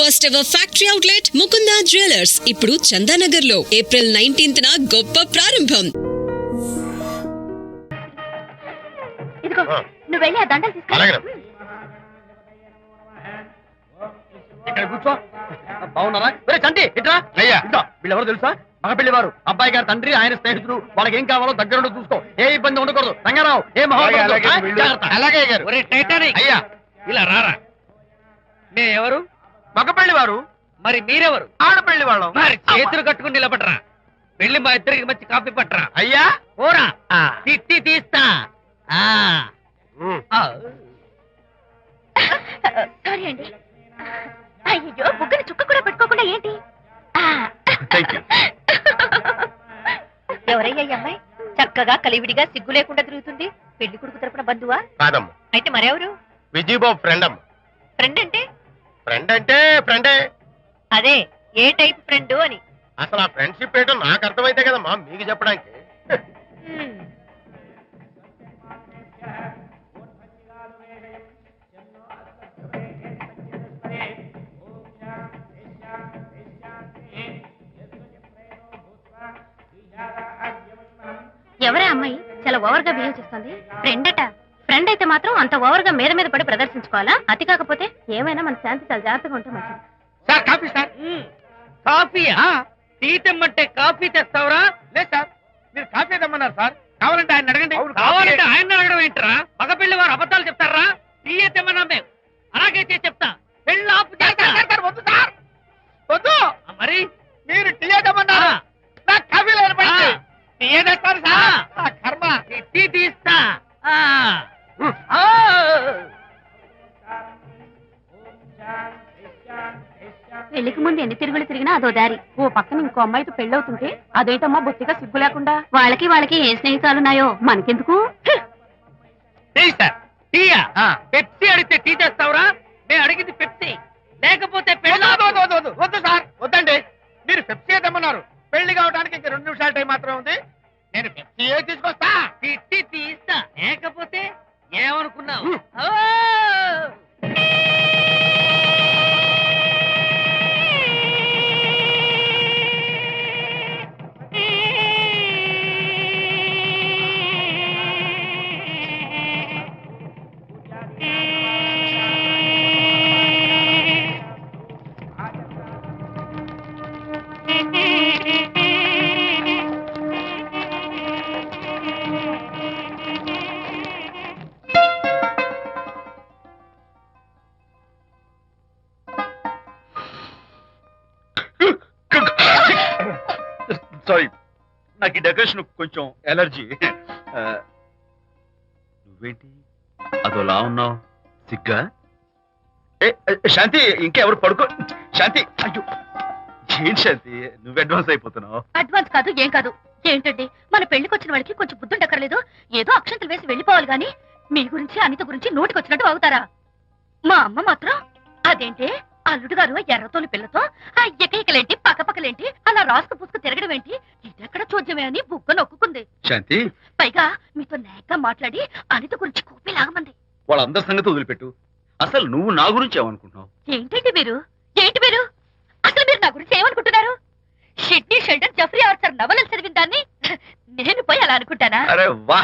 First ever factory outlet Mukunda jewellers ఇప్పుడు చందానగర్ లో April 19th గొప్ప ప్రారంభం. ఇదిగో నువ్వు వెళ్ళి ఆ దండలు తీసుకో. ఇక్కడ కూర్చో. బాగున్నారా? చంటి ఇట్రా. వీళ్ళెవరో తెలుసా? మగ పెళ్లివారు, అబ్బాయి గారి తండ్రి, ఆయన స్నేహితులు. వాళ్ళకి ఏం కావాలో దగ్గరుండి చూసుకో. ఏ ఇబ్బంది ఉండకూడదు. రంగారావు ఏ అలాగే అయ్యా ఇలా రారా. ఎవరు? మగ పెళ్లివారు. మరి మీరెవరు? ఆడపెళ్లి వాళ్ళం. మరి చేతులు కట్టుకుని నిలబడరా. వెళ్ళి మా ఇద్దరికి మంచి కాఫీ పట్టరా. అయ్యా పోరా, తిట్టి తీస్తా. సారీ అండి. అయ్యో బుగ్గని చుక్క కూడా పెట్టుకోకుండా ఏంటి? ఎవరయ్యా ఈ అమ్మాయి? చక్కగా కలివిడిగా సిగ్గు లేకుండా తిరుగుతుంది. పెళ్లి కొడుకు తరపున బంధువా? కాదమ్మా. అయితే మరెవరు? విజయబాబు ఫ్రెండ్ అమ్మ. ఫ్రెండ్ అంటే? ఫ్రెండ్ అంటే ఫ్రెండే. అదే ఏ టైప్ ఫ్రెండ్ అని. అసలు ఆ ఫ్రెండ్షిప్ ఏంటో నాకు అర్థమైతే కదమ్మా మీకు చెప్పడానికి. ఎవరే అమ్మాయి చాలా ఓవర్ గా బిహేవ్ చేస్తుంది? ఫ్రెండ్ అట. ఫ్రెండ్ అయితే మాత్రం అంత ఓవర్ గా మీద పడి ప్రదర్శించుకోవాలా? అతి కాకపోతే ఏమైనా మన శాంతి చాలా జాగ్రత్తగా ఉంటే మంచిది. Sir coffee sir. కాఫీయా? టీ తెమ్మంటే కాఫీ తెస్తావరా? లేదు సార్, మీరు కాఫీ తెమ్మన్నారు సార్. కావాలంటే ఆయన అడగండి. కావాలంటే ఆయన అడగడం ఏంటరా? మగ పెళ్లి వారు అబద్ధాలు చెప్తారా? టీ తెమ్మన్నా మేము అలాగైతే చెప్తా. పెళ్ళి ఆపు చేస్తా. వద్దు సార్, వద్దు. మరి మీరు టీ తెమ్మన్నారు, నాకు కాఫీ లేదు. ఏదేస్తారు సార్? కర్మ. టీ తీస్తా. పెళ్లికి ముందు ఎన్ని తిరుగులు తిరిగినా అదో దారి. ఓ పక్కన ఇంకో అమ్మాయితో పెళ్ళవుతుంటే అదేటమ్మా బొత్తిగా సిగ్గు లేకుండా. వాళ్ళకి ఏ స్నేహితాలున్నాయో మనకెందుకు? టీయా? పెప్సీ అడిగితే టీ తెస్తావురా? మేము అడిగింది పెప్సీ, లేకపోతే వద్దు సార్, వద్దండి. మీరు పెప్సీ తెమ్మన్నారు. పెళ్లి కావడానికి ఇంక 2 నిమిషాల టైం మాత్రం ఉంది. నేను పెప్సీ తీసుకొస్తా. తిట్టి తీస్తా, లేకపోతే ఏమనుకున్నావు? సారీ, నాకు ఈ డెకరేషన్ కొంచెం ఎలర్జీ. నువ్వేంటి అదోలా ఉన్నావు? సిగ్గా? శాంతి, ఇంకెవరు పడుకో. శాంతి, అయ్యో ఏంటి శాంతి, నువ్వు అడ్వాన్స్ అయిపోతున్నావు. అడ్వాన్స్ కాదు ఏం కాదు. ఏంటండి మన పెళ్లికి వచ్చిన వాళ్ళకి కొంచెం బుద్ధుండక్కర్లేదు? ఏదో అక్షంతలు వేసి వెళ్ళిపోవాలి గాని మీ గురించి అనిత గురించి నోటికొచ్చినట్టు అవుతారా? మా అమ్మ మాత్రం అదేంటి అల్లుడు గారు ఎర్రతోని పిల్లతో ఆ ఎకలేంటి పక్కపక్కలేంటి అలా రాసుకు పుసుకు తిరగడం ఏంటి, ఇదెక్కడ చూద్యమే అని బుగ్గ నొక్కుంది. శాంతి, పైగా మీతో నేగ్గా మాట్లాడి అనిత గురించి కూపి లాగమంది. వాళ్ళందరి సంగతి వదిలిపెట్టు. అసలు నువ్వు నా గురించి ఏమనుకుంటున్నావు? ఏంటి మీరు అసలు మీరు నా గురించి ఏమనుకుంటున్నారు? షిడ్నీ షెల్డన్ జెఫ్రీ ఆర్చర్ నవలలు చదివిన దాన్ని నేను పోయి అలా అనుకుంటానా? అరే వా.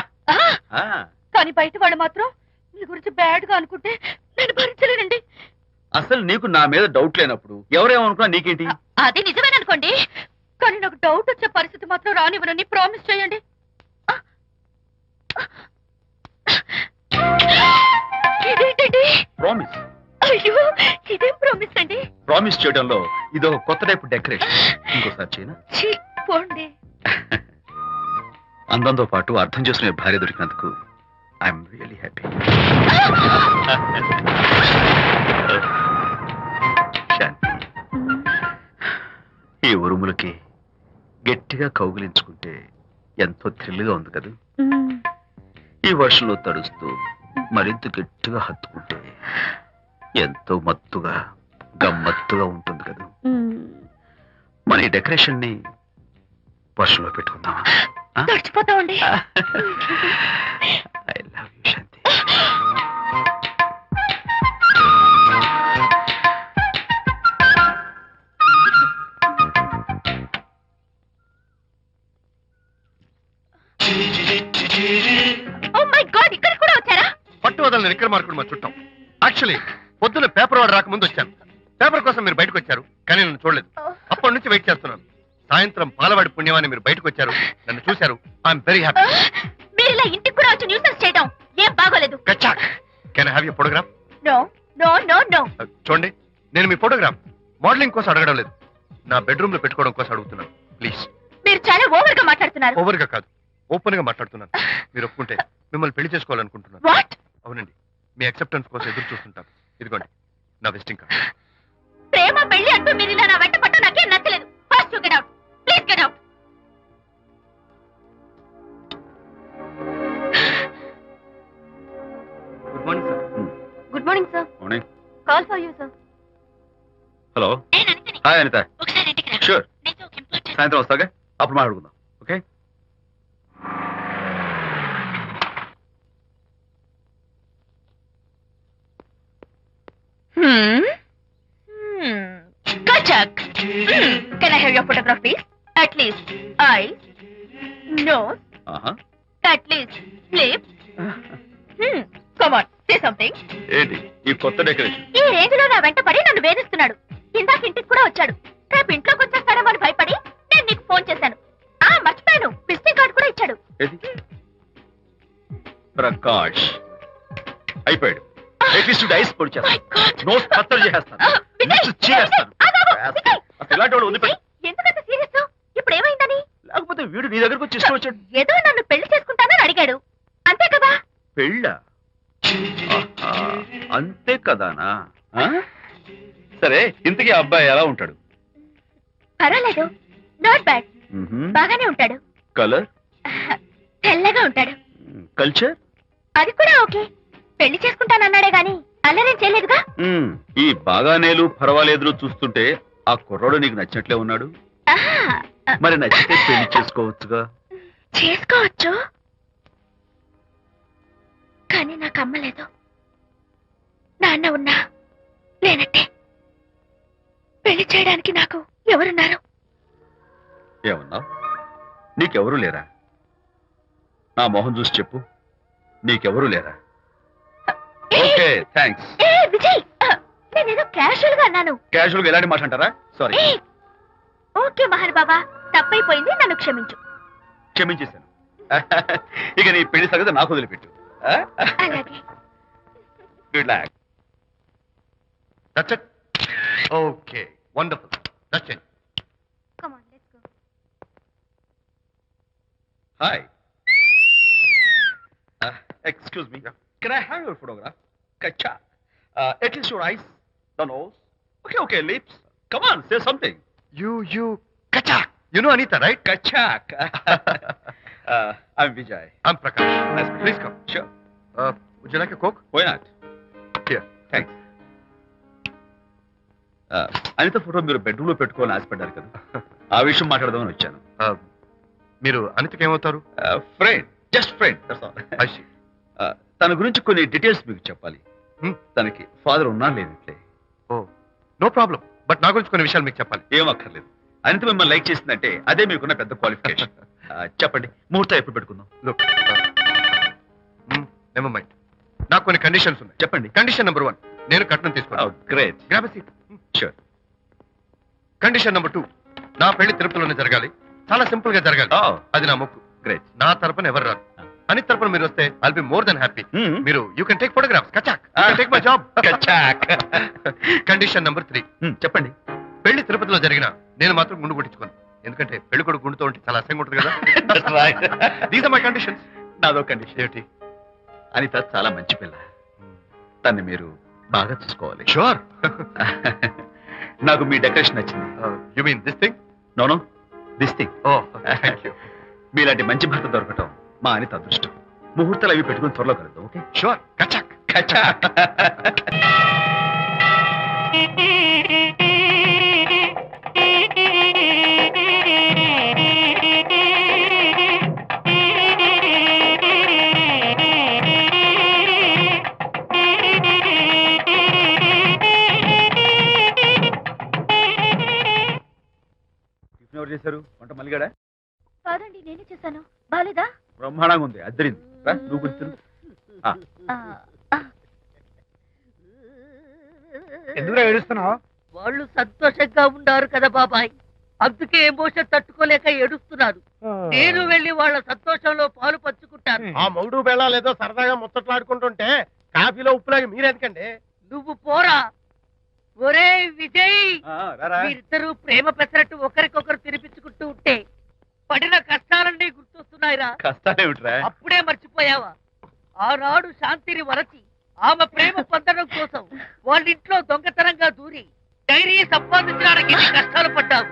కానీ బయట వాళ్ళు మాత్రం మీ గురించి బ్యాడ్ గా అనుకుంటే నేను భరించలేనండి. అసలు నీకు నా మీద డౌట్ లేనప్పుడు ఎవరేమనుకున్నా నీకేంటి? అది నిజమేననుకోండి, కానీ నాకు డౌట్ వచ్చే పరిస్థితి మాత్రం రానివ్వనని ప్రామిస్ చేయండి. ఇదేంటండి? ప్రామిస్? అయ్యో ఇదేం ప్రామిస్ అండి? ప్రామిస్ చేయడంలో ఇదో కొత్త టైపు డెకరేషన్. ఇంకోసారి చేయనా? పోండి. అందంతో పాటు అర్థం చేసుకునే భార్య దొరికినందుకు ఐఎమ్ రియలీ హ్యాపీ. శాంతి, ఈ ఉరుములకి గట్టిగా కౌగిలించుకుంటే ఎంతో థ్రిల్గా ఉంది కదా. ఈ వర్షంలో తడుస్తూ మరింత గట్టిగా హత్తుకుంటే ఎంతో మత్తుగా గమ్మత్తుగా ఉంటుంది కదా. మన ఈ డెకరేషన్ ని వర్షంలో పెట్టుకుందామా? తడిచిపోతామండి. ఐ లవ్ యూ శాంతి. నేను ఇక్కడ మార్కుడు మా చుట్టాం. యాక్చువల్లీ పొద్దున్న పేపర్ వాడు రాకముందు వచ్చాను. పేపర్ కోసం మీరు బయటకు వచ్చారు, కానీ నన్ను చూడలేదు. అప్పటి నుంచి వెయిట్ చేస్తున్నాను. సాయంత్రం పాలవాడి పుణ్యమాన్ని మీరు బయటకు వచ్చారు, నన్ను చూశారు. I'm very happy. మీరు ఇలా ఇంటికి కూడా వచ్చి న్యూసెన్స్ చేయడం ఏం బాగోలేదు. కచాక్. Can I have your photograph? No no no no. చూడండి, నేను మీ ఫోటోగ్రాఫ్ మోడలింగ్ కోసం అడగడం లేదు, నా బెడ్రూమ్ లో పెట్టుకోవడం కోసం అడుగుతున్నాను. ప్లీజ్. మీరు చాలా ఓవర్ గా మాట్లాడుతున్నారు. ఓవర్ గా కాదు, ఓపెన్ గా మాట్లాడుతున్నాను. మీరు ఒప్పుకుంటే మిమ్మల్ని పెళ్లి చేసుకోవాలనుకుంటున్నాను. వాట్? అవునండి, మీ అక్సెప్టెన్స్ కోసం ఎదురు చూస్తుంటాను. ఇదిగోండి నా విజిటింగ్ కార్డ్. ప్రేమ పెళ్లి అంటూ మీరు ఇలా నా వెంట పట్ట నాకేం నచ్చలేదు. First you get out. Please get out. Good morning sir. Good morning sir. Morning. Call for you sir. Hello. Hi Anitha. ఒకసారి ఇంటికి రా. షూర్. నీతో ఒక ఇంపార్టెంట్ సాయంత్రం వస్తాగా, అప్పుడు మాట్లాడుకుందాం. Okay. Kachak. Can I have your photograph, please? At least eyes, nose, at least lips. Come on, say something. ఏంటి ఈ కొత్త డెకరేషన్? ఈ రేంజ్ లో నా వెంట పడి నన్ను వేధిస్తున్నాడు. ఇందాక ఇంటికి కూడా వచ్చాడు. రేపు ఇంట్లోకి వచ్చేస్తాడేమో అని భయపడి నేను నీకు ఫోన్ చేశాను. మర్చిపోయాను, విజిటింగ్ కార్డు కూడా ఇచ్చాడు. ఏది? ప్రకాష్ అయిపోయాడు. అట్లీస్ట్ ఐస్ పొడి My God. నోస్ కత్తలు చేసేస్తాను. విజయ్, నోస్ చీరేస్తాను. విజయ్, అసలు ఇలాంటి వాడు వదిలిపెట్టు. ఎందుకంత సీరియస్? ఇప్పుడు ఏమైందని? లేకపోతే వీడు నీ దగ్గరకు వచ్చి ఇష్టం వచ్చాడు. ఏదో నన్ను పెళ్లి చేసుకుంటానని అడిగాడు, అంతే కదా? పెళ్ళ అంతే కదానా? సరే, ఇంతకీ ఆ అబ్బాయి ఎలా ఉంటాడు? పర్వాలేదు, నాట్ బ్యాడ్. బాగానే ఉంటాడు. కలర్? తెల్లగా ఉంటాడు. కల్చర్? అది కూడా ఓకే. పెళ్లి చేసుకుంటానన్నాడే గాని అల్లరేం చేయలేదుగా. ఈ బాగానేలు పర్వాలేదు చూస్తుంటే ఆ కుర్రాడు నీకు నచ్చినట్లే ఉన్నాడు. ఆహా, మరి నచ్చితే పెళ్లి చేసుకోవచ్చుగా. చేసుకోవచ్చు, కానీ నాకు అమ్మ లేదు, నాన్న ఉన్నా లేనట్టే. పెళ్లి చేయడానికి నాకు ఎవరున్నారు? ఏమన్నావు? నీకెవరూ లేరా? నా మొహం చూసి చెప్పు, నీకెవరూ లేరా? Okay, thanks. విజయ్, నేనేదో క్యాషువల్ గా అన్నాను. క్యాజువల్ గా ఎలాంటి మాట అంటారా? సారీ. ఓకే మహర్ బాబా, తప్పైపోయింది, నన్ను క్షమించు. క్షమించేశాను. ఇక నీ పెళ్లి సంగతి నాకు వదిలిపెట్టు. అలాగే. Good luck. That's it. Okay, wonderful. That's it. Come on, let's go. Hi. Excuse me. Can I have your photograph? Kacha. At least your eyes, the nose. Okay, lips. Come on, say something. You, Kachak. You know Anita, right? Kachak. I'm Vijay. I'm Prakash. Nice to meet you. Please come. Sure. Would you like a Coke? Why not? Here, thanks. Anitha photo మీరు bedroom లో పెట్టుకోవాలని ఆశపడ్డారు కదా, ఆ విషయం మాట్లాడదామని వచ్చాను. మీరు అనితకి ఏమవుతారు? Friend, just friend. తన గురించి కొన్ని డీటెయిల్స్ మీకు చెప్పాలి. తనకి ఫాదర్ ఉన్నా లేనట్లే. ఓ, నో ప్రాబ్లం. బట్ నా గురించి కొన్ని విషయాలు మీకు చెప్పాలి. ఏం అక్కర్లేదు. అనిత మిమ్మల్ని లైక్ చేసిందంటే అదే మీకున్న పెద్ద క్వాలిఫికేషన్. చెప్పండి, ముహూర్తం ఎప్పుడు పెట్టుకుందాం? నెవర్ మైండ్, నాకు కొన్ని కండిషన్స్ ఉన్నాయి. చెప్పండి. కండిషన్ నెంబర్ 1, నేను కట్నం తీసుకున్నాను. Great. Grab a seat. Sure. Condition number 2, నా పెళ్లి తిరుపతిలోనే జరగాలి. చాలా సింపుల్ గా జరగాలి. అది నా మొక్కు. గ్రేట్. నా తరపున ఎవరు రాదు. అని తరపున మీరు వస్తే I'll be more than happy. మీరు యూ కెన్ టేక్ ఫోటోగ్రాఫ్స్. కచాక్. Take my job. కచాక్. కండిషన్ నెంబర్ 3, చెప్పండి. పెళ్లి తిరుపతిలో జరిగిన నేను మాత్రం గుండు కొట్టించుకోను. ఎందుకంటే పెళ్లి కొడుకు గుండుతో ఉంటే చాలా అసహ్యంగా ఉంటుంది కదా. These are my conditions. నాదో కండిషన్ ఏమిటి? అనిత చాలా మంచి పిల్ల, తన్ని మీరు బాగా చూసుకోవాలి. షూర్. నాకు మీ డెకరేషన్ నచ్చింది. You mean this thing? No no, this thing. Oh, thank you. మీలాంటి మంచి భర్త దొరకటం మా అనిత అదృష్టం. ముహూర్తాలు అవి పెట్టుకుని త్వరలో కలుద్దాం. ఓకే? షూర్. కచాక్. కచాక్. ఎవరు చేశారు వంట? మల్లిగాడా? కాదండి, నేనే చేశాను. బాలేదా? బ్రహ్మాండంగా ఉంది. అద్దరింది. నువ్వు గుర్తు. ఎందుకు ఏడుస్తున్నావు? వాళ్ళు సంతోషంగా ఉన్నారు కదా బాబాయ్, అందుకే ఎమోషన్ తట్టుకోలేక ఏడుస్తున్నారు. నేను వెళ్ళి వాళ్ళ సంతోషంలో పాలు పంచుకుంటాను. ఆ మౌడు బెళ్ళాలేదో సరదాగా ముచ్చట్లాడుకుంటుంటే కాఫీలో ఉప్పులాగా మీరెందుకండి? నువ్వు పోరా. ఒరే విజయ్, మీరిద్దరూ ప్రేమ పెసరట్టు ఒకరికొకరు తినిపించుకుంటూ ఉంటే పడిన కష్టాలన్నీ గుర్తొస్తున్నాయిరా. కష్టాలేమిట్రా? అప్పుడే మర్చిపోయావా? ఆనాడు శాంతిని వరచి ఆమె ప్రేమ పొందడం కోసం వాళ్ళింట్లో దొంగతనంగా దూరి డైరీ సంపాదించడానికి ఎన్ని కష్టాలు పడ్డావు.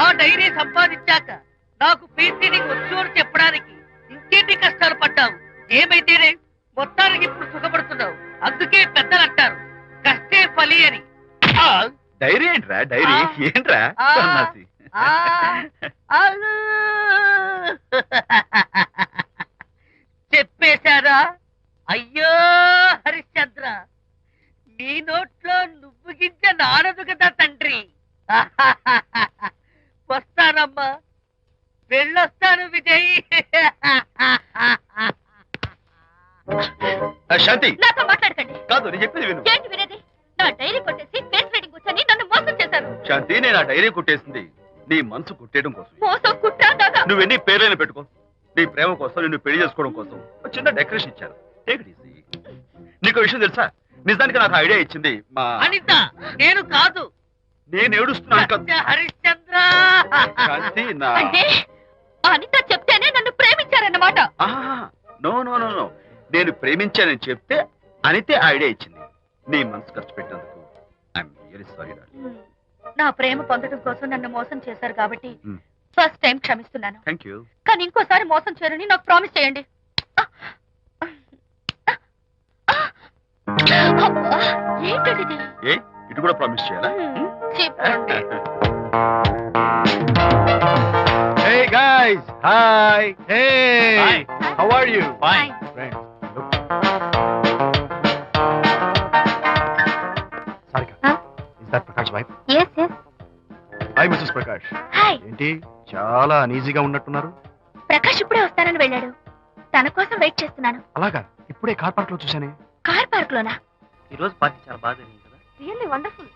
ఆ డైరీ సంపాదించాక నాకు పెయింటింగ్ వచ్చు అని చెప్పడానికి ఇంకెన్ని కష్టాలు పడ్డావు. ఏమైతేనే మొత్తానికి ఇప్పుడు సుఖపడుతున్నావు. అందుకే పెద్దలు అంటారు కష్టే ఫలి అని. డైరీ ఏంట్రా? డైరీ ఏంట్రా? సన్నాసి. చెప్పేశారా? అయ్యో హరిశ్చంద్ర, నీ నోట్లో నువ్వు గింజ నానదు కదా తండ్రి. వస్తానమ్మా, వెళ్ళొస్తాను విజయ్. శాంతి నాతో మాట్లాడకండి. కాదు, నేను చెప్పేది విను. ఏంటి వినేది? నా డైరీ కొట్టేసి ఫేస్ రీడింగ్ కూర్చొని నన్ను మోసం చేశారు. శాంతి, నేను ఆ డైరీ కుట్టేసింది నీ మనసు కుట్టేయడం కోసం. మోసం కుట్రా దాదా. నువ్వెన్ని పేర్లైనా పెట్టుకో, నీ ప్రేమ కోసం, నిన్ను పెళ్లి చేసుకోవడం కోసం ఒక చిన్న డెకరేషన్ ఇచ్చాను. Take it easy. నీకు విషయం తెలుసా? నిజానికి నాకు ఐడియా ఇచ్చింది మా అనిత, నేను కాదు. నేను ఏడుస్తున్నాను కదా హరిశ్చంద్ర. శాంతి. నా అంటే అనిత చెప్తేనే నన్ను ప్రేమించారన్నమాట. నో నో నో నో, నేను ప్రేమించానని చెప్తే అనితే ఐడియా ఇచ్చింది. నీ మనసు ఖర్చు పెట్టినందుకు ఐఎమ్ రియల్లీ సారీ డార్లింగ్. నా ప్రేమ పొందడం కోసం నన్ను మోసం చేశారు కాబట్టి Hmm. ఫస్ట్ టైం క్షమిస్తున్నాను. Thank you. కానీ ఇంకోసారి మోసం చేయరని నాకు ప్రామిస్ చేయండి. అబ్బా, ఏంటండి ఇది? ఏ ఇటు కూడా ప్రామిస్ చేయాలా? చెప్పండి. Hey guys, hi. Hey. Hi. How are you? Fine. Friends, look. Sarika. Huh? Is that Prakash wife? Yes, yes. Hi, Mrs. Prakash. Hi. ఏంటి చాలా అనీజీగా ఉన్నట్టున్నారు? ప్రకాష్ ఇప్పుడే వస్తానని వెళ్ళాడు. తన కోసం వెయిట్ చేస్తున్నాను. అలాగా, ఇప్పుడే కార్ పార్క్ లో చూసానే. కార్ పార్క్ లోనా? ఈ రోజు పార్టీ చాలా బాగా జరిగింది కదా. Really wonderful.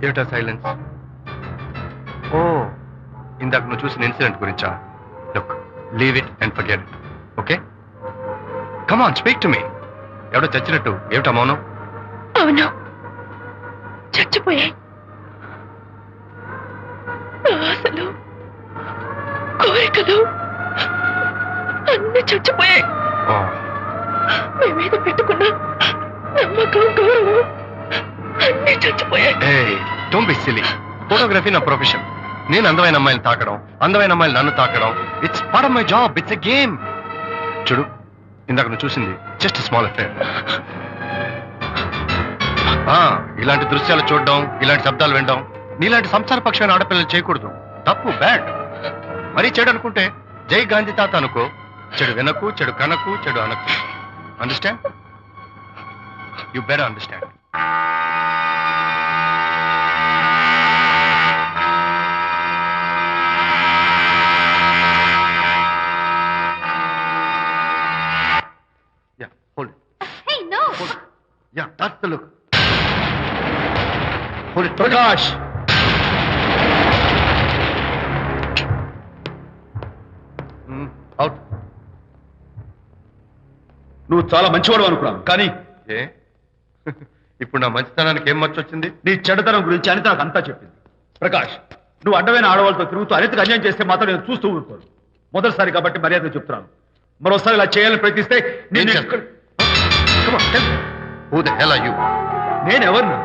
ఏమిటా సైలెన్స్? ఓ, ఇందాక నువ్వు చూసిన ఇన్సిడెంట్ గురించా? Look, leave it and forget it. Okay, come on, speak to me. ఎవడో చచ్చినట్టు ఏమిటా మౌనం? అవును, చచ్చిపోయాయి. ఆశలు, కోరికలు అన్ని చచ్చిపోయాయి. ఓ, మీ మీద పెట్టుకున్న నమ్మకం, గౌరవం అన్ని చచ్చిపోయాయి. ఏయ్, డోంట్ బి సిలీ. ఫోటోగ్రఫీ నా ప్రొఫెషన్. నేను అందమైన అమ్మాయిలు తాకడం, అందమైన అమ్మాయిలు నన్ను తాకడం, it's part of my job. It's a game. చూడు, ఇందాక నువ్వు చూసింది జస్ట్ స్మాల్ అఫేర్. ఇలాంటి దృశ్యాలు చూడడం, ఇలాంటి శబ్దాలు వినడం నీలాంటి సంసారపక్షమైన ఆడపిల్లలు చేయకూడదు. తప్పు, బ్యాడ్. మరీ చెడు అనుకుంటే జై గాంధీ తాత అనుకో. చెడు వినకు, చెడు కనకు, చెడు అనకు. Understand? You better understand. Yeah, hold it. Hey, no. Hold it. Yeah, that's the look. Hold it. Prakash. Out. నువ్వు చాలా మంచివాడు అనుకున్నాను, కానీ ఏ ఇప్పుడు నా మంచితనానికి ఏం మచ్చొచ్చింది? నీ చెడ్డతనం గురించి అనిత నాకు అంతా చెప్పింది. ప్రకాష్, నువ్వు అడ్డమైన ఆడవాళ్ళతో తిరుగుతూ అనితకు అన్యాయం చేస్తే మాత్రం నేను చూస్తూ ఊరుకోను. మొదటిసారి కాబట్టి మర్యాద చెప్తున్నాను. మరోసారి ఇలా చేయాలని ప్రయత్నిస్తే ఏం చేస్తావు? Come on, tell me. Who the hell are you? నేనెవరిని?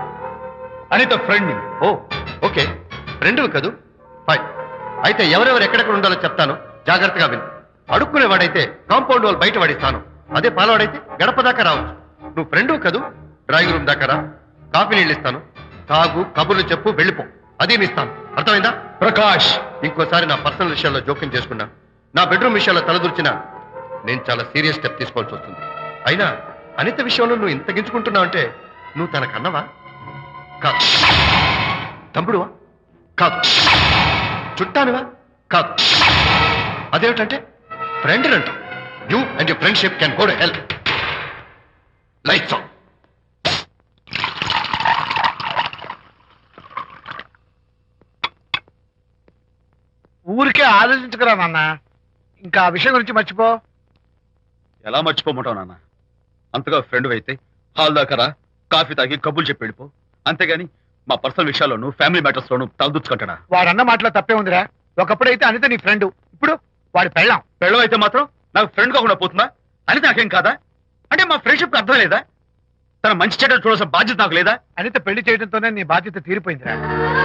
అనిత ఫ్రెండ్ని. ఓ, ఓకే, ఫ్రెండ్ కదూ. ఫైన్. అయితే ఎవరెవరు ఎక్కడెక్కడ ఉండాలో చెప్తాను, జాగ్రత్తగా విను. అడుక్కునేవాడైతే కాంపౌండ్ వాళ్ళు బయట వాడిస్తాను, అదే పాలవాడైతే గడప దాకా రావచ్చు. నువ్వు ఫ్రెండు కదూ, డ్రాయింగ్ రూమ్ దాకా రా, కాఫీ నీళ్ళు ఇస్తాను, తాగు, కబుర్లు చెప్పు, వెళ్ళిపో, అది ఇస్తాను. అర్థమైందా? ప్రకాష్, ఇంకోసారి నా పర్సనల్ విషయాల్లో జోక్యం చేసుకున్నా, నా బెడ్రూమ్ విషయాల్లో తలదూర్చినా నేను చాలా సీరియస్ స్టెప్ తీసుకోవాల్సి వస్తుంది. అయినా అనిత విషయంలో నువ్వు ఇంత గించుకుంటున్నావు అంటే నువ్వు తనకన్నవా? కాదు. తమ్ముడువా? కాదు. చుట్టానువా? కాదు. అదేమిటంటే ఫ్రెండ్ అంట. You and your friendship can go to hell. Lights on. ఊరికే ఆలోచించుకురా నాన్న, ఇంకా ఆ విషయం గురించి మర్చిపో. ఎలా మర్చిపోమంటావు నాన్న? అంతగా ఫ్రెండ్ అయితే హాల్ దాకా రా, కాఫీ తాగి కబుర్లు చెప్పి వెళ్ళిపో. అంతేగాని మా పర్సనల్ విషయాల్లోనూ ఫ్యామిలీ మ్యాటర్స్ లోనూ తలదూర్చుకుంటాడా? వాడన్న మాటలో తప్పే ఉందిరా. ఒకప్పుడైతే అనిత నీ ఫ్రెండ్, ఇప్పుడు వాడి పెళ్ళాం. పెళ్ళం అయితే మాత్రం నాకు ఫ్రెండ్ కాకుండా పోతుందా? అని నాకేం కాదా? అంటే మా ఫ్రెండ్షిప్ అర్థం లేదా? తన మంచి చెడ్డ చూడాల్సిన బాధ్యత నాకు లేదా? అనిత పెళ్లి చేయడంతోనే నీ బాధ్యత తీరిపోయిందిరా.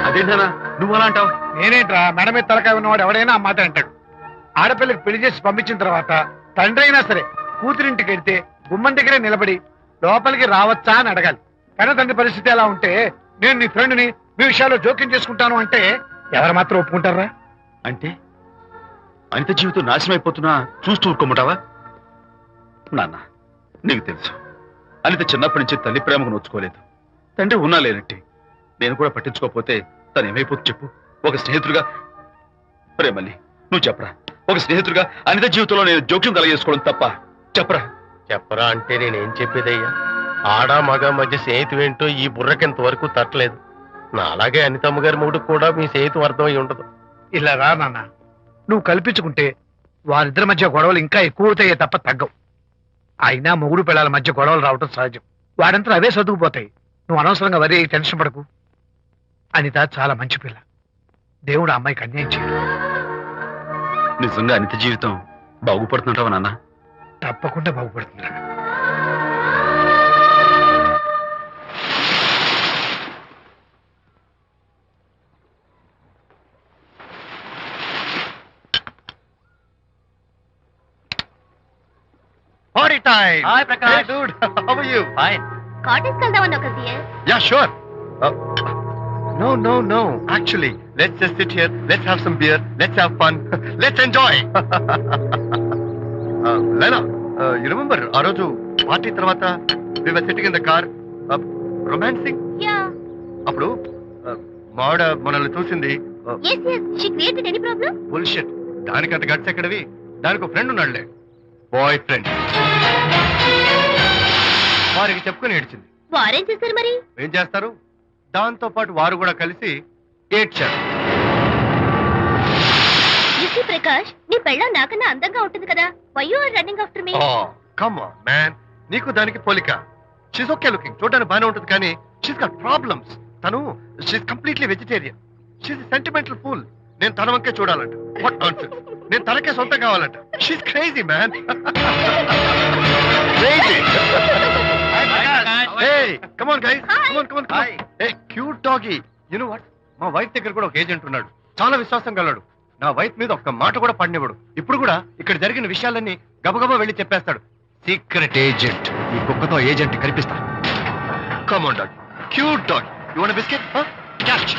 అదేంటనా నువ్వు అలా అంటావు? నేనేంట్రా, మెడ మీద తలకాయ ఉన్నవాడు ఎవడైనా ఆ మాట అంటాడు. ఆడపిల్లకి పెళ్లి చేసి పంపించిన తర్వాత తండ్రి అయినా సరే కూతురింటికి వెళ్తే గుమ్మం దగ్గరే నిలబడి లోపలికి రావచ్చా అని అడగాలి. కానీ తండ్రి పరిస్థితి ఎలా ఉంటే నేను నీ ఫ్రెండ్ని మీ విషయాల్లో జోక్యం చేసుకుంటాను అంటే ఎవరు మాత్రం ఒప్పుకుంటారా? అంటే అనిత జీవితం నాశనం అయిపోతున్నా చూస్తూ ఊరుకోమంటావా? నాన్న, నీకు తెలుసు అనిత చిన్నప్పటి నుంచి తల్లి ప్రేమకు నోచుకోలేదు. తండ్రి ఉన్నా లేనట్టి నేను కూడా పట్టించుకోకపోతే తను ఏమైపోతుంది చెప్పు? ఒక స్నేహితుడిగా ప్రేమల్ని నువ్వు చెప్పరా? ఒక స్నేహితుడిగా అనిత జీవితంలో నేను జోక్యం కలగజేసుకోవడం తప్ప? చెప్పరా? చెప్పరా అంటే నేనేం చెప్పేదయ్యా? ఆడా మగ మధ్య స్నేహితం ఏంటో ఈ బుర్రకింత వరకు తట్టలేదు. నా అలాగే అనితమ్మ గారి మూడు కూడా మీ స్నేహితం అర్థమై ఉండదు. ఇలా రా నాన్న, నువ్వు కల్పించుకుంటే వారిద్దరి మధ్య గొడవలు ఇంకా ఎక్కువ అవుతాయే తప్ప తగ్గవు. అయినా మొగుడు పిల్లల మధ్య గొడవలు రావటం సహజం. వాడంతా అవే సర్దుకుపోతాయి. నువ్వు అనవసరంగా వరి టెన్షన్ పడకు. అనిత చాలా మంచి పిల్ల. దేవుడు ఆ అమ్మాయికి అన్యాయం చేయడు. నిజంగా అనిత జీవితం బాగుపడుతుంటావా నాన్న? తప్పకుండా బాగుపడుతుందా. Party time! Hi, Prakash. Hey, dude. How are you? Fine. Cottage వెళ్దామని ఒక సియర్. Yeah, sure. No. Actually, let's just sit here. Let's have some beer. Let's have fun. Let's enjoy. Lena, you remember ఆ రోజు party తర్వాత we were sitting in the car, romancing? Yeah. అప్పుడు మావిడ మనల్ని చూసింది. yes she created any problem? Bullshit. దానికి అంత guts ఎక్కడవి? దానికి ఒక ఫ్రెండ్ ఉన్నాడులే, బాయ్ ఫ్రెండ్. వారికి చెప్పుకొని ఏడ్చింది. వారేం చేశారు మరి? ఏం చేస్తారు, దాంతో పాటు వారు కూడా కలిసి ఏడ్చారు. యూసీ ప్రకాష్, నీ పెళ్ళాం నాకన్నా అందంగా ఉంటుంది కదా. Why you are running after me? Come on man, నీకు దానికి పోలిక. షీస్ ఓకే లుకింగ్, చూడడానికి బాగానే ఉంటుంది, కానీ షీస్ గాట్ ప్రాబ్లమ్స్. తను she's completely vegetarian. She's sentimental pool. నేను తన వంకే చూడాలంట. What nonsense. నేను తనకే సొంతం కావాలంట. She's crazy man. Crazy. Hey, come on guys. Come on. Hey, cute doggy. You know what? మా వైఫ్ దగ్గర కూడా ఒక ఏజెంట్ ఉన్నాడు. చాలా విశ్వాసం గలడు. నా వైఫ్ మీద ఒక్క మాట కూడా పడినివ్వడు. ఇప్పుడు కూడా ఇక్కడ జరిగిన విషయాలన్నీ గబగబా వెళ్ళి చెప్పేస్తాడు. Secret agent. ఈ కుక్కతో ఏజెంట్ కనిపిస్తా. Come on dog. Cute dog. You want a biscuit? Huh? Catch.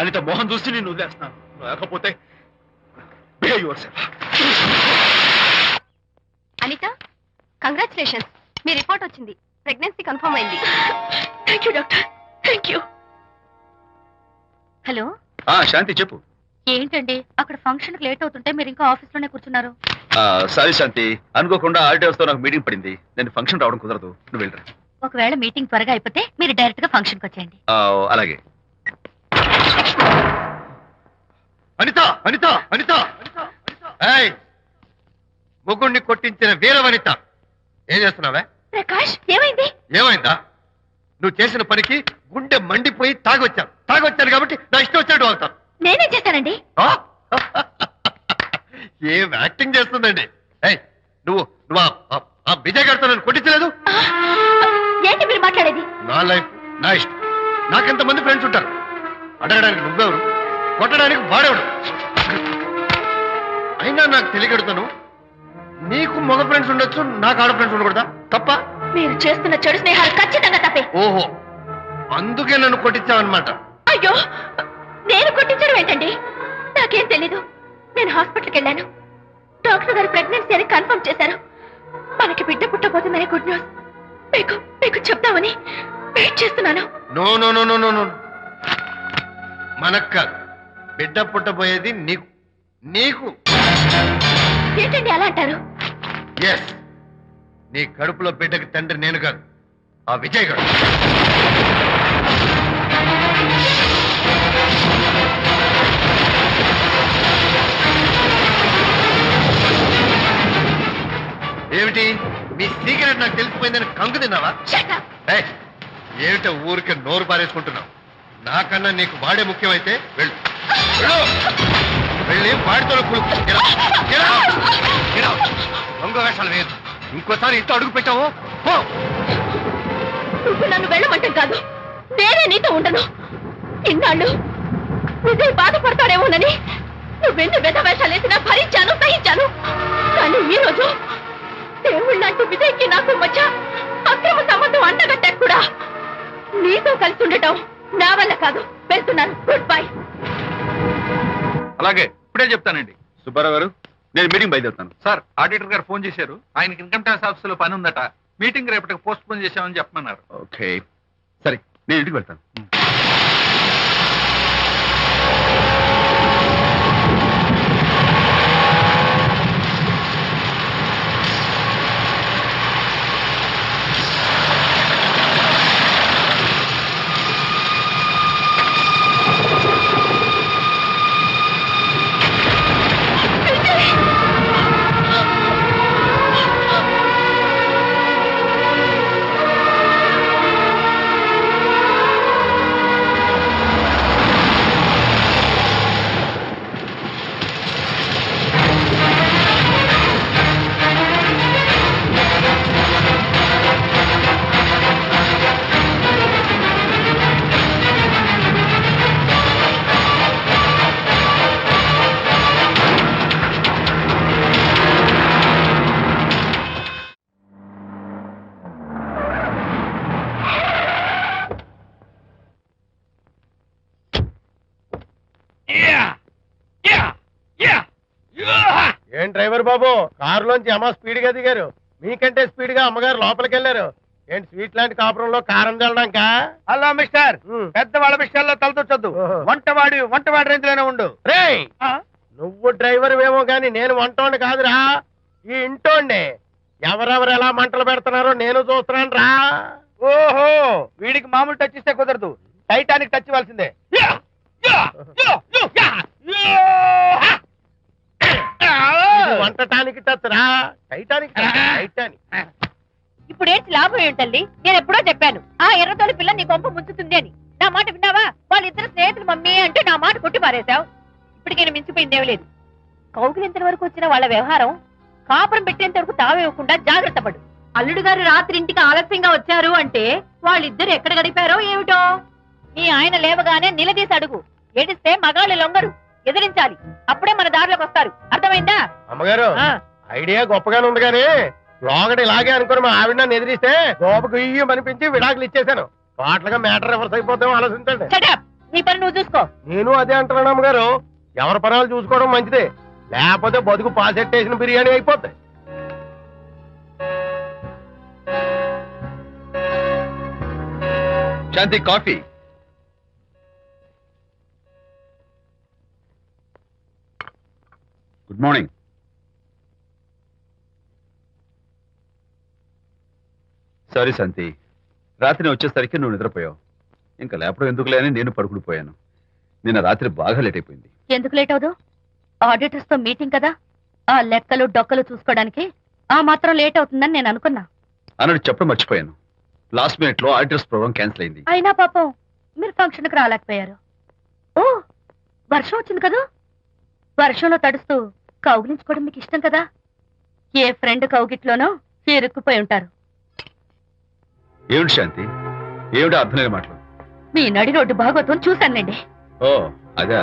Anitha Mohan చూసి నేను వదిలేస్తున్నాను. లేకపోతే behave yourself. అనిత, కంగ్రాచులేషన్స్. మీ రిపోర్ట్ వచ్చింది. ప్రెగ్నెన్సీ కన్ఫర్మ్ అయింది. Thank you doctor. Thank you. Hello Shanti చెప్పు. ఏంటండి అక్కడ ఫంక్షన్ లేట్ అవుతుంటే మీరు ఇంకా ఆఫీస్ లోనే కూర్చున్నారు. సారీ శాంతి, అనుకోకుండా ఆర్డర్స్ తో నాకు మీటింగ్ పడింది. నేను ఫంక్షన్ రావడం కుదరదు, నువ్వు వెళ్ళరా. ఒకవేళ మీటింగ్ త్వరగా అయిపోతే మీరు డైరెక్ట్ గా ఫంక్షన్ కి వచ్చేయండి. అలాగే. అనిత అనిత అనిత ఏయ్, ముగ్గుడిని కొట్టించిన వీర వనిత, ఏం చేస్తున్నావే? ప్రకాష్ ఏమైంది? ఏమైందా? నువ్వు చేసిన పనికి గుండె మండిపోయి తాగొచ్చాను కాబట్టి నా ఇష్టం వచ్చినట్టు అవుతాను. నేనేం చేశానండి? ఏం యాక్టింగ్ చేస్తుందండి. ఏయ్, నువ్వు నువ్వు ఆ విజయ్ గారితో నన్ను కొట్టించలేదు. ఏంటి మీరు మాట్లాడేది? నా లైఫ్ నా ఇష్టం. నాకెంతమంది ఫ్రెండ్స్ ఉంటారు. అడగడానికి నువ్వెవరు, కొట్టడానికి వాడేవాడు. అయినా నాకు తెలియగడుతాను, నీకు మగ ఫ్రెండ్స్ ఉండొచ్చు, నాకు ఆడ ఫ్రెండ్స్ ఉండకూడదా? తప్ప? మీరు చేస్తున్న చెడు స్నేహాలు ఖచ్చితంగా తప్పే. ఓహో, అందుకే నన్ను కొట్టించావన్నమాట. అయ్యో, నేను కొట్టించడం ఏంటండి? నాకేం తెలీదు. నేను హాస్పిటల్కి వెళ్ళాను. డాక్టర్ గారు ప్రెగ్నెన్సీ అని కన్ఫర్మ్ చేశారు. మనకి బిడ్డ పుట్టబోతుందనే గుడ్ న్యూస్ మీకు చెప్తామని వెయిట్ చేస్తున్నాను. No no no no no no, మనకు కాదు, బిడ్డ పుట్టబోయేది నీకు. నీకు ఏంటండి అలా అంటారు? ఎస్, నీ కడుపులో బిడ్డకి తండ్రి నేను కాదు, ఆ విజయ్ గారు. ఏమిటి మీ సీక్రెట్ నాకు తెలిసిపోయిందని కంగు తిన్నావా? ఏయ్, ఏమిటో ఊరికే నోరు పారేసుకుంటున్నావు? నాకన్నా నీకు వాడే ముఖ్యమైతే వెళ్ళు, వెళ్ళి వాడితో దొంగ వేషాలు వేయద్దు. ఇంకోసారి ఇంట్లో అడుగు పెట్టావు పో. నువ్వు నన్ను వెళ్ళమంటాం కాదు, నేనే నీతో ఉండను. ఇన్నాళ్ళు విజయ్ బాధపడతాడేమోనని నువ్వెందు వెధ వేషాలు వేసినా భరించాను, సహించాను. కానీ ఈ రోజు దేవుళ్ళంటూ విజయ్కి నాకు మధ్య అక్రమ సంబంధం అంటగట్టాక కూడా నీతో కలిసి ఉండటం నా వల్ల కాదు. వెళ్తున్నాను, గుడ్ బై. అలాగే, ఇప్పుడే చెప్తానండి. సుబ్బారావు గారు, నేను మీటింగ్ బయలుదేరుతాను. సార్, ఆడిటర్ గారు ఫోన్ చేశారు. ఆయనకి ఇన్కమ్ ట్యాక్స్ ఆఫీస్ లో పని ఉందట. మీటింగ్ రేపటికి పోస్ట్ పోన్ చేశామని చెప్పమన్నారు. ఓకే, సరే, నేను ఇంటికి వెళ్తాను. ఏం డ్రైవర్ బాబు, కారులోంచి అమ్మ స్పీడ్ గా దిగారు. మీకంటే స్పీడ్ గా అమ్మగారు లోపలికి వెళ్ళారు. ఏంటి స్వీట్ లాంటి కాపురంలో కారం చల్లడానికా? హలో మిస్టర్, పెద్దవాళ్ళ విషయాల్లో తలదొచ్చొద్దు. వంటవాడి రేంజ్ లోనే ఉండు. రేయ్, నువ్వు డ్రైవర్ ఏమో గాని నేను వంటోండి కాదురా, ఈ ఇంటోండి. ఎవరెవరు ఎలా మంటలు పెడుతున్నారో నేను చూస్తున్నాను రా. ఓహో, వీడికి మామూలు టచ్ ఇస్తే కుదరదు, టైటానిక్ టచ్ ఇవ్వాల్సిందే. వంటటానికి టచ్ రా, టైటానిక్ టైటానిక్. ఇప్పుడేంటి లాభం ఏంటల్లి? నేను ఎప్పుడో చెప్పాను ఆ ఎర్రతోడి పిల్ల నీ గొంప ముంచుతుంది అని. నా మాట విన్నావా? వాళ్ళిద్దరు స్నేహితులు మమ్మీ అంటే నా మాట కొట్టి పారేశావు. ఇప్పటికైనా మించిపోయిందేం లేదు. కౌగిలింత వరకు వచ్చిన వాళ్ళ వ్యవహారం కాపురం పెట్టేంత వరకు తావేవ్వకుండా జాగ్రత్త పడు. అల్లుడు గారు రాత్రి ఇంటికి ఆలస్యంగా వచ్చారు అంటే వాళ్ళిద్దరు ఎక్కడ గడిపారో ఏమిటో. నీ ఆయన లేవగానే నిలదీసి అడుగు. ఏడిస్తే మగాళ్ళు లొంగరు, ఎదిరించాలి. అప్పుడే మన దారిలోకి వస్తారు. అర్థమైందా? అమ్మగారు, ఐడియా గొప్పగానే ఉంది కానీ లోగడ ఇలాగే అనుకుని మా ఆవిడ నన్ను ఎదిరిస్తే గోపకు ఇయ్యం అనిపించి విడాకులు ఇచ్చేశాను. పాటలుగా మ్యాటర్ రివర్స్ అయిపోతాం, ఆలోచించండి. నీ పని నువ్వు చూసుకో. నేను అదే అంటున్నాను అమ్మగారు, ఎవరి పనాలు చూసుకోవడం మంచిదే, లేకపోతే బతుకు పాసెట్టేసిన బిర్యానీ అయిపోతాయి. శాంతి, కాఫీ. Good morning. సారీ శాంతి, రాత్రి వచ్చేసరికి నువ్వు నిద్రపోయావు. ఇంకా లేపడం ఎందుకులే అని నేను పడుకుడిపోయాను. నిన్న రాత్రి బాగా లేట్ అయిపోయింది. ఎందుకు లేట్ అవదు? ఆడిటర్స్ తో మీటింగ్ కదా, ఆ లెక్కలు డొక్కలు చూసుకోవడానికి ఆ మాత్రం లేట్ అవుతుందని నేను అనుకున్నా. అన్నట్టు చెప్పడం మర్చిపోయాను. లాస్ట్ మినిట్ లో ఆడిటర్స్ ప్రోగ్రామ్ క్యాన్సిల్ అయింది. అయినా పాపం మీరు ఫంక్షన్ కి రాలేకపోయారు. ఓ, వర్షం వచ్చింది కదా, వర్షంలో తడుస్తూ కౌగిలించుకోవడం మీకు ఇష్టం కదా. ఏ ఫ్రెండ్ కౌగిట్లోనో ఇరుక్కుపోయి ఉంటారు. ఏమిటి శాంతి, ఏమిటి అర్థం లేని మాటలు? మీ నడి రోడ్డు భాగవతం చూశానండి. ఓ అదే,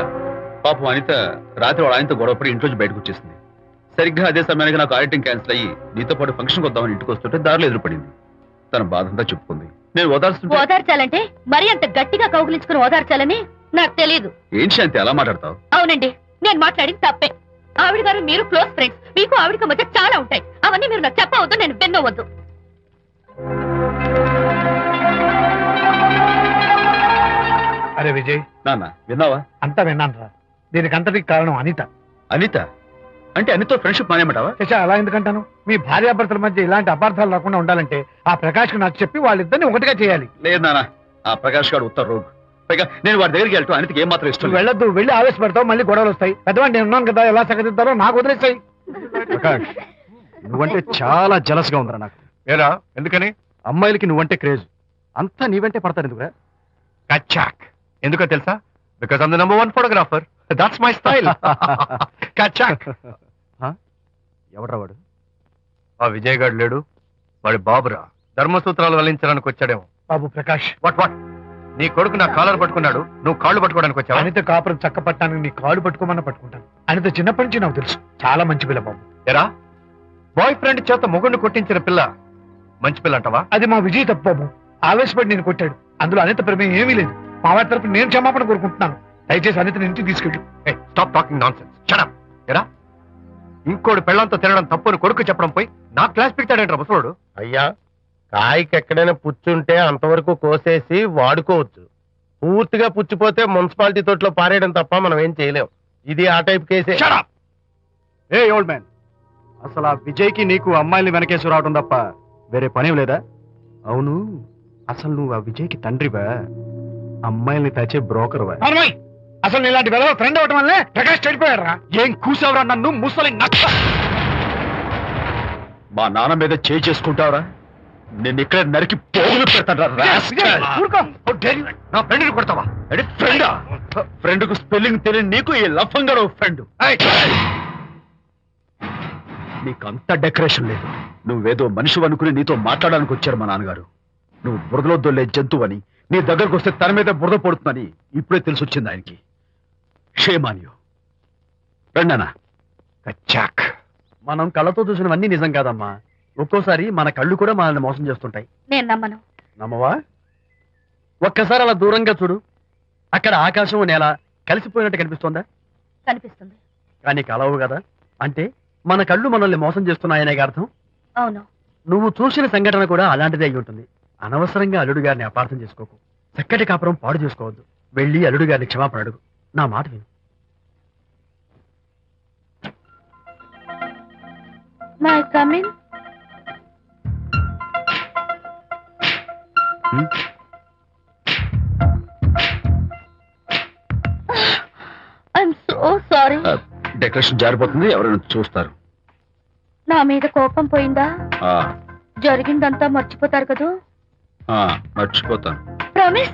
పాపం అనిత రాత్రి వాళ్ళ ఆయనతో గొడవపడి ఇంట్లోంచి బయటకు వచ్చేసింది. సరిగ్గా అదే సమయానికి నాకు ఆడిటింగ్ క్యాన్సిల్ అయ్యి నీతో పాటు ఫంక్షన్కి వద్దామని ఇంటికి వస్తుంటే దారిలో ఎదురుపడింది. తన బాధంతా చెప్పుకుంది. నేను ఓదార్చాలంటే మరి అంత గట్టిగా కౌగిలించుకుని ఓదార్చాలని నాకు తెలియదు. ఏం శాంతి అలా మాట్లాడతావు? అవునండి, నేను మాట్లాడింది తప్పే. ఆవిడ గారు మీరు క్లోజ్ ఫ్రెండ్స్, మీకు ఆవిడకి మధ్య చాలా ఉంటాయి. అవన్నీ మీరు నాకు చెప్పవద్దు, నేను విన్నవద్దు. అరే విజయ్, నాన్న విన్నావా? అంతా విన్నాను రా. దీనికి అంతటికి కారణం అనిత. అనిత అంటే అనితో ఫ్రెండ్షిప్ మానేమంటావా? శశ, అలా ఎందుకంటాను? మీ భార్యాభర్తల మధ్య ఇలాంటి అపార్థాలు రాకుండా ఉండాలంటే ఆ ప్రకాష్ నాకు చెప్పి వాళ్ళిద్దరిని ఒకటిగా చేయాలి. లేదు నాన్న, ఆ ప్రకాష్ గారు ఉత్తర రోగ్. పైగా నేను వాడి దగ్గరికి వెళ్తాను, అనితకి ఏం మాత్రం ఇష్టం నువ్వు వెళ్ళొద్దు, వెళ్ళి ఆవేశపడతావు, మళ్ళీ గొడవలు వస్తాయి. పెద్దవాడిని నేను ఉన్నాను కదా, ఎలా సగదిద్దారో నాకు వదిలేస్తాయి. ప్రకాష్, నువ్వంటే చాలా జలస్ గా ఉందిరా నాకు. ఏరా ఎందుకని? అమ్మాయిలకి నువ్వంటే క్రేజ్, అంతా నీవంటే పడతారు ఎందుకురా? కచాక్. ఎందుకో తెలుసా? Because I'm the number 1 photographer. That's my style. కచాక్. ఎవడ్రా వాడు? ఆ విజయ్ గారు లేడు, వాడి బాబురా. ధర్మసూత్రాలు వల్లించడానికి వచ్చాడేమో. బాబు ప్రకాష్, వాట్ వాట్? నీ కొడుకు నా కాలర్ పట్టుకున్నాడు, నువ్వు కాళ్ళు పట్టుకోవడానికి వచ్చావా? అనిత కాపురం చక్క పట్టడానికి నీ కాళ్ళు పట్టుకోమన్నా పట్టుకుంటాను. అనిత చిన్నప్పటి నుంచి నాకు తెలుసు, చాలా మంచి పిల్ల బాబు. ఎరా, బాయ్ ఫ్రెండ్ చేత మొగుడిని కొట్టించిన పిల్ల మంచి పిల్ల అంటావా? అది మా విజయ్ తప్పు బాబు. ఆవేశపడి నేను కొట్టాడు, అందులో అనిత ప్రమేయం ఏమీ లేదు. మా వారి తరపు నేను క్షమాపణ కోరుకుంటున్నాను. దయచేసి అనితని ఇంటికి తీసుకెళ్ళు. Stop talking non sense. Shut up. ఎరా, ఇంకోటి పెళ్ళంతో తినడం తప్పుని కొడుకు చెప్పడం పోయి నా క్లాస్ పెడతాడంటారా ముసలోడు? అయ్యా, కాయకి ఎక్కడైనా పుచ్చుంటే అంతవరకు కోసేసి వాడుకోవచ్చు. పూర్తిగా పుచ్చిపోతే మున్సిపాలిటీ తోటలో పారేయడం తప్ప మనం ఏం చేయలేం. ఇది ఆ టైప్ కేసే. Shut up! ఏ ఓల్డ్ మ్యాన్, అసలు ఆ విజయ్కి నీకు అమ్మాయిని వెనకేసి రావడం తప్ప వేరే పనేం లేదా? అవును, అసలు నువ్వు ఆ విజయ్కి తండ్రివా, అమ్మాయిల్ని తెచ్చే బ్రోకర్వా? అసలు ఇలాంటి వెధవ ఫ్రెండ్ అవటం వల్లే ప్రకాష్ చెడిపోయాడు రా. ఏం కూసావురా నన్ను, ముసలి నచ్చ. మా నాన్న మీద చేయి చేసుకుంటావరా? నేను ఇక్కడ నరికి పోగులు పెడతాను. నా ఫ్రెండ్ని కొడతావా? ఫ్రెండా? ఫ్రెండ్ కు స్పెల్లింగ్ తెలియని నీకు ఈ లఫంగా ఫ్రెండ్. నీకు అంత డెకరేషన్ లేదు. నువ్వేదో మనిషి అనుకుని నీతో మాట్లాడడానికి వచ్చారు మా నాన్నగారు. నువ్వు బురదలో దొల్లే జంతువు అని, నీ దగ్గరకు వస్తే తన మీద బురద పడుతుందని ఇప్పుడే తెలిసి వచ్చింది ఆయనకి. షేమాన్యో రండనా. కచ్చాక్. మనం కళ్ళతో చూసినవన్నీ నిజం కాదమ్మా. ఒక్కోసారి మన కళ్ళు కూడా మనల్ని మోసం చేస్తుంటాయి. నేను నమ్మను. నమ్మవా? ఒక్కసారి అలా దూరంగా చూడు, అక్కడ ఆకాశం నేల కలిసిపోయినట్టు కనిపిస్తోందా? కనిపిస్తుంది. కానీ కలవు కదా, అంటే మన కళ్ళు మనల్ని మోసం చేస్తున్నాయనే అర్థం. అవును. నువ్వు చూసిన సంఘటన కూడా అలాంటిదే అయి ఉంటుంది. అనవసరంగా అల్లుడు గారిని అపార్థం చేసుకోకు. చక్కటి కాపురం పాడు చేసుకోవద్దు. వెళ్ళి అల్లుడు గారిని క్షమాపణ అడుగు. నా మాట విను. May come in. I'm so sorry. Decoration జారిపోతుంది, ఎవరైనా చూస్తారు. నా మీద కోపం పోయిందా? ఆ, జరిగిందంతా మర్చిపోతారు కదూ? ఆ, మర్చిపోతాను. ప్రామిస్.